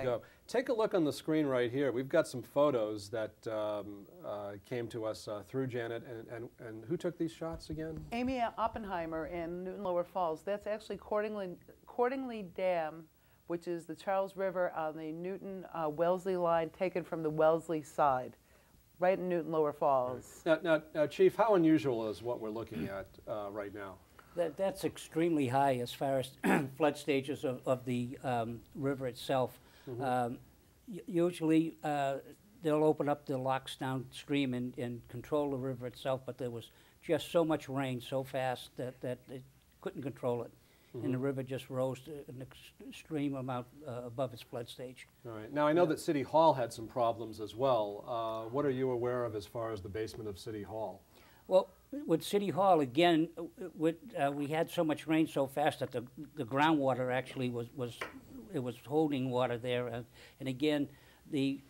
Go. Take a look on the screen right here. We've got some photos that came to us through Janet. And who took these shots again? Amy Oppenheimer in Newton Lower Falls. That's actually Cordingley Dam, which is the Charles River on the Newton-Wellesley line, taken from the Wellesley side, right in Newton Lower Falls. Now, Chief, how unusual is what we're looking at right now? That's extremely high as far as flood stages of the river itself. Mm-hmm. Usually they'll open up the locks downstream and control the river itself, but there was just so much rain so fast that they couldn't control it. Mm-hmm. And the river just rose to an extreme amount above its flood stage. All right. Now, I know that City Hall had some problems as well. What are you aware of as far as the basement of City Hall? Well, with City Hall, again, we had so much rain so fast that the groundwater actually was holding water there. And again, the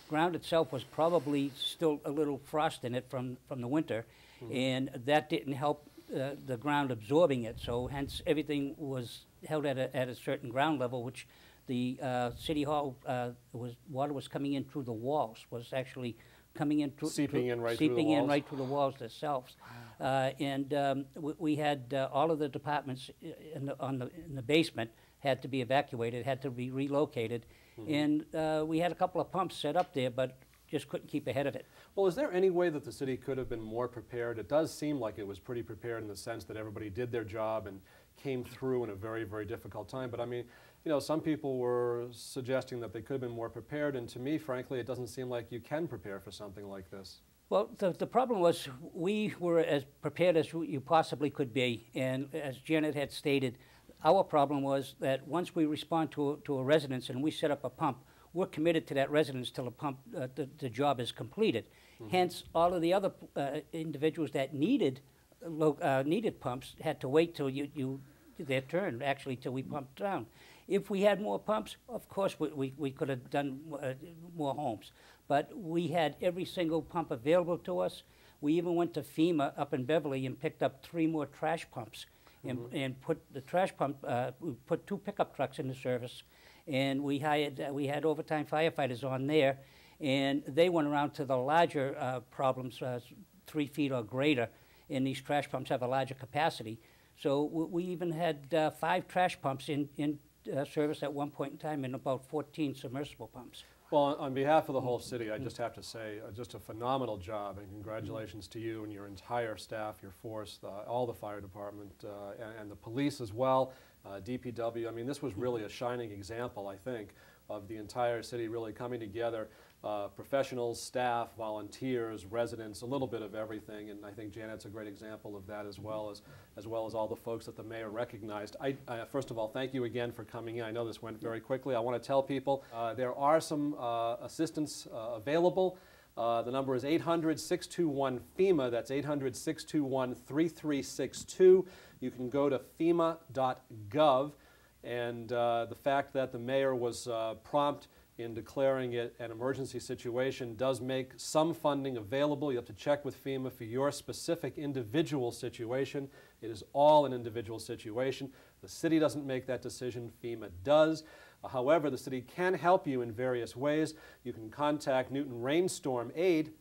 ground itself was probably still a little frost in it from the winter. Mm-hmm. And that didn't help the ground absorbing it. So hence everything was held at a certain ground level, which the City Hall water was coming in through the walls, was actually coming in seeping in right through the walls themselves. Wow. We had all of the departments in the basement had to be evacuated, had to be relocated. Mm-hmm. And we had a couple of pumps set up there, but just couldn't keep ahead of it. Well, is there any way that the city could have been more prepared? It does seem like it was pretty prepared in the sense that everybody did their job and came through in a very, very difficult time. But I mean, you know, some people were suggesting that they could have been more prepared, and to me, frankly, it doesn't seem like you can prepare for something like this. Well, the problem was we were as prepared as you possibly could be, and as Janet had stated, our problem was that once we respond to a residence and we set up a pump, we're committed to that residence till the job is completed. Mm-hmm. Hence, all of the other individuals that needed pumps had to wait till their turn, actually, till we pumped down. If we had more pumps, of course we could have done more homes. But we had every single pump available to us. We even went to FEMA up in Beverly and picked up 3 more trash pumps. Mm-hmm. and put the trash pump, we put 2 pickup trucks into service. And we had overtime firefighters on there. And they went around to the larger problems, 3 feet or greater. And these trash pumps have a larger capacity. So we even had 5 trash pumps in service at one point in time and about 14 submersible pumps. Well, on behalf of the whole city, I just have to say just a phenomenal job, and congratulations to you and your entire staff, your force, all the fire department, and the police as well, DPW. I mean, this was really a shining example, I think, of the entire city really coming together, professionals, staff, volunteers, residents, a little bit of everything, and I think Janet's a great example of that as well as all the folks that the mayor recognized. First of all, thank you again for coming in. I know this went very quickly. I want to tell people there are some assistance available. The number is 800-621-FEMA. That's 800-621-3362. You can go to FEMA.gov. And the fact that the mayor was prompt in declaring it an emergency situation does make some funding available. You have to check with FEMA for your specific individual situation. It is all an individual situation. The city doesn't make that decision, FEMA does. However, the city can help you in various ways. You can contact Newton Rainstorm Aid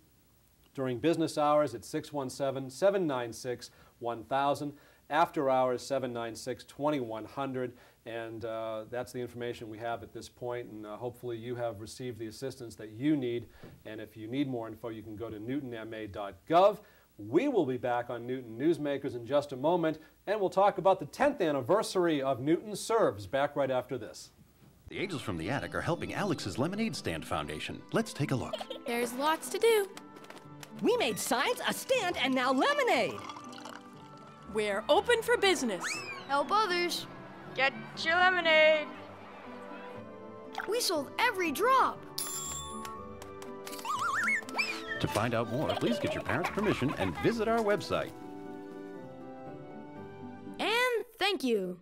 during business hours at 617-796-1000. After hours, 796-2100, and that's the information we have at this point, and hopefully you have received the assistance that you need, and if you need more info, you can go to newtonma.gov. We will be back on Newton Newsmakers in just a moment, and we'll talk about the 10th anniversary of Newton Serves, back right after this. The Angels from the Attic are helping Alex's Lemonade Stand Foundation. Let's take a look. There's lots to do. We made signs, a stand, and now lemonade. We're open for business. Help others. Get your lemonade. We sold every drop. To find out more, please get your parents' permission and visit our website. And thank you.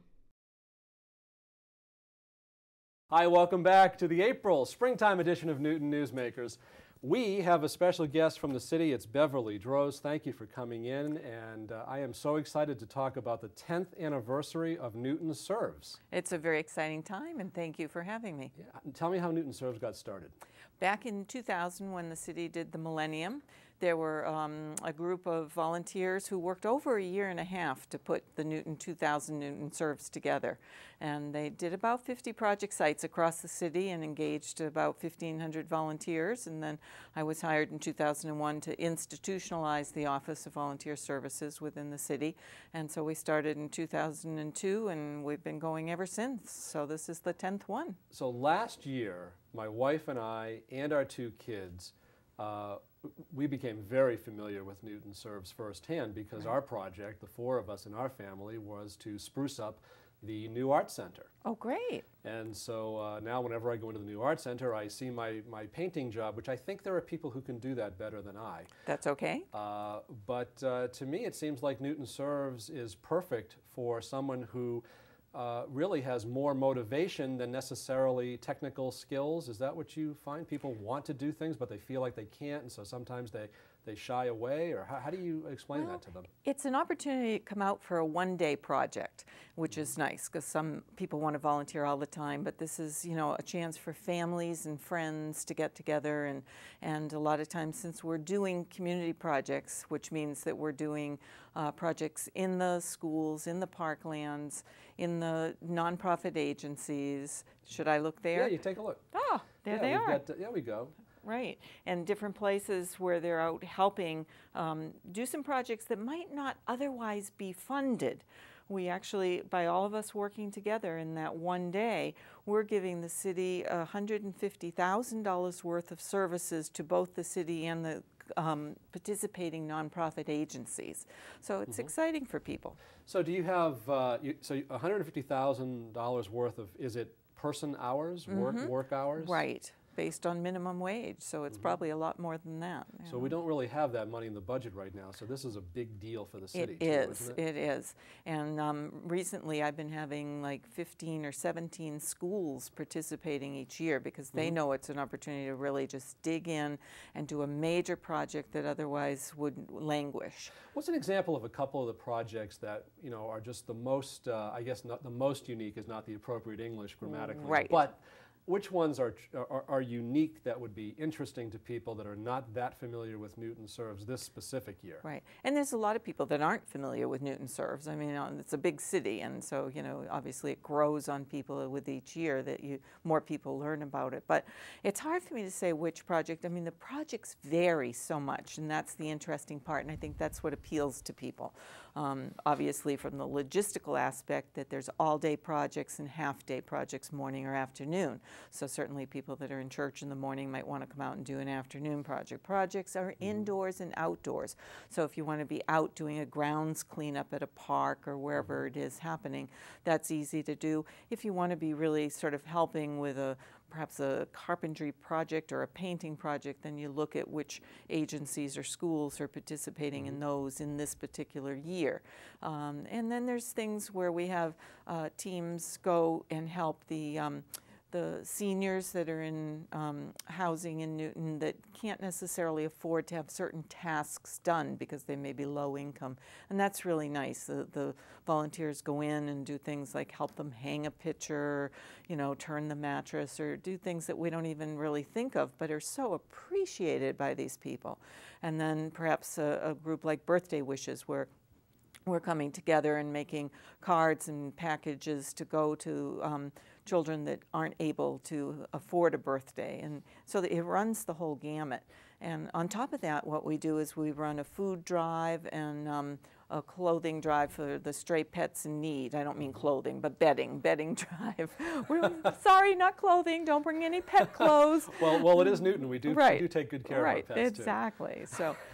Hi, welcome back to the April springtime edition of Newton Newsmakers. We have a special guest from the city. It's Beverly Droz. Thank you for coming in, and I am so excited to talk about the 10th anniversary of Newton Serves. It's a very exciting time, and thank you for having me. Yeah. Tell me how Newton Serves got started. Back in 2000, when the city did the Millennium, there were a group of volunteers who worked over a year and a half to put the Newton 2000 Newton Serves together. And they did about 50 project sites across the city and engaged about 1,500 volunteers. And then I was hired in 2001 to institutionalize the Office of Volunteer Services within the city. And so we started in 2002, and we've been going ever since. So this is the 10th one. So last year, my wife and I and our two kids, we became very familiar with Newton Serves firsthand because our project, the four of us in our family, was to spruce up the new art center. Oh, great. And so now whenever I go into the new art center, I see my painting job, which I think there are people who can do that better than I. That's okay. But to me, it seems like Newton Serves is perfect for someone who really has more motivation than necessarily technical skills. Is that what you find? People want to do things, but they feel like they can't, and so sometimes they shy away, or how do you explain that to them? It's an opportunity to come out for a one-day project, which is nice because some people want to volunteer all the time, but this is, you know, a chance for families and friends to get together, and a lot of times, since we're doing community projects, which means that we're doing projects in the schools, in the parklands, in the nonprofit agencies. Should I look there? Yeah, you take a look. Oh, there yeah, they are. There we go. Right, and different places where they're out helping do some projects that might not otherwise be funded. We actually, by all of us working together in that one day, we're giving the city $150,000 worth of services to both the city and the participating nonprofit agencies. So it's exciting for people. So do you have, so $150,000 worth of, is it person hours, work hours? Right. Based on minimum wage, so it's probably a lot more than that. So we don't really have that money in the budget right now, so this is a big deal for the city. It is, it is. And recently I've been having like 15 or 17 schools participating each year because they know it's an opportunity to really just dig in and do a major project that otherwise would languish. What's an example of a couple of the projects that, you know, are just the most, I guess not the most unique is not the appropriate English grammatically, right. But which ones are unique that would be interesting to people that are not that familiar with Newton Serves this specific year? Right, and there's a lot of people that aren't familiar with Newton Serves. I mean, it's a big city, and so, you know, obviously it grows on people with each year that more people learn about it. But it's hard for me to say which project. I mean, the projects vary so much, and that's the interesting part, and I think that's what appeals to people. Obviously, from the logistical aspect, that there's all-day projects and half-day projects, morning or afternoon. So certainly people that are in church in the morning might want to come out and do an afternoon project. Projects are indoors and outdoors. So if you want to be out doing a grounds cleanup at a park or wherever it is happening, that's easy to do. If you want to be really sort of helping with perhaps a carpentry project or a painting project, then you look at which agencies or schools are participating in those in this particular year. And then there's things where we have teams go and help the seniors that are in housing in Newton that can't necessarily afford to have certain tasks done because they may be low income. And that's really nice. The volunteers go in and do things like help them hang a picture, you know, turn the mattress, or do things that we don't even really think of but are so appreciated by these people. And then perhaps a group like Birthday Wishes, where we're coming together and making cards and packages to go to children that aren't able to afford a birthday. And so it runs the whole gamut. And on top of that, what we do is we run a food drive and a clothing drive for the stray pets in need. I don't mean clothing, but bedding drive. Sorry, not clothing. Don't bring any pet clothes. well, it is Newton. We do take good care of our pets, exactly. too. So